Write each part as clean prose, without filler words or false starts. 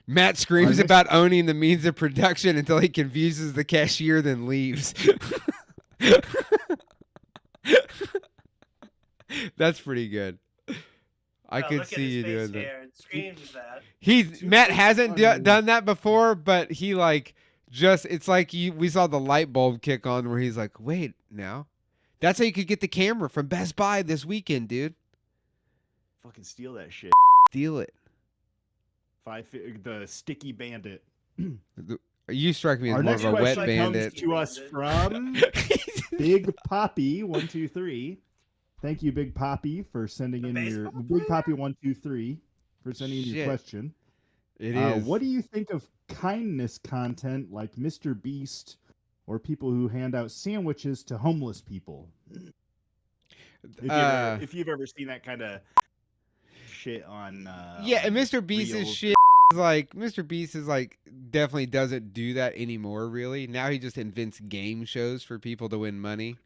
Matt screams about owning the means of production until he confuses the cashier, then leaves. That's pretty good. I could see you doing that. It screams that. Matt hasn't done that before, but he like just it's like we saw the light bulb kick on where he's like, wait, now that's how you could get the camera from Best Buy this weekend, dude. Fucking steal that shit. Steal it. The sticky bandit. You strike me as Our more next of a wet question bandit. comes to us from Big Poppy 123. Thank you, Big Poppy, for sending in your Big Poppy 123 for sending in your question. It is. What do you think of kindness content like Mr. Beast or people who hand out sandwiches to homeless people? If you've ever seen that kind of shit on and Mr. Beast's shit is like Mr. Beast is like definitely doesn't do that anymore, really. Now he just invents game shows for people to win money.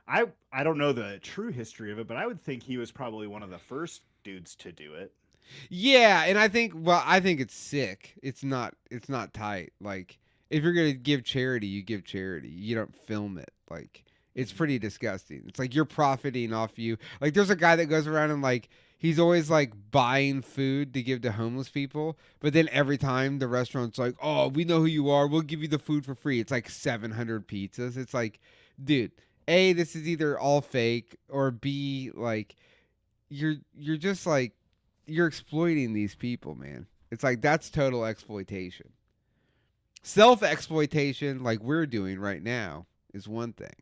I don't know the true history of it, but I would think he was probably one of the first dudes to do it. Yeah, and I think it's sick. It's not tight. Like if you're gonna give charity, you give charity. You don't film it. Like it's pretty disgusting. It's like you're profiting off you. Like there's a guy that goes around and like he's always like buying food to give to homeless people, but then every time the restaurant's like, "Oh, we know who you are. We'll give you the food for free." It's like 700 pizzas. It's like, dude, A, this is either all fake, or B, like you're just like you're exploiting these people, man. It's like that's total exploitation. Self-exploitation, like we're doing right now, is one thing,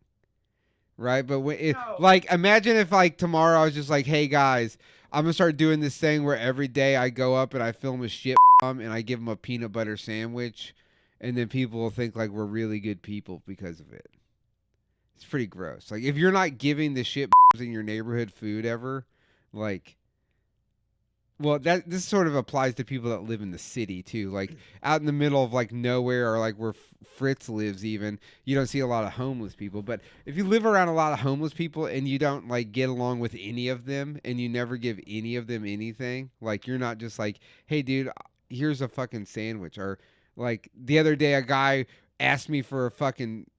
right? But like, imagine if like tomorrow I was just like, "Hey guys, I'm gonna start doing this thing where every day I go up and I film a shit bomb and I give them a peanut butter sandwich, and then people will think like we're really good people because of it." It's pretty gross. Like if you're not giving the shit in your neighborhood food ever, like. Well, this sort of applies to people that live in the city too. Like out in the middle of like nowhere, or like where Fritz lives, even you don't see a lot of homeless people. But if you live around a lot of homeless people and you don't like get along with any of them, and you never give any of them anything, like you're not just like, "Hey, dude, here's a fucking sandwich," or like the other day, a guy asked me for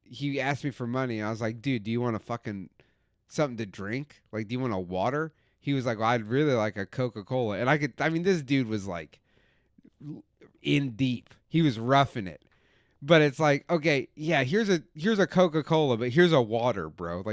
he asked me for money. I was like, "Dude, do you want a fucking something to drink? Like, do you want a water?" He was like, "Well, I'd really like a Coca-Cola." And this dude was like in deep. He was roughing it. But it's like, okay, yeah, here's a Coca-Cola, but here's a water, bro. Like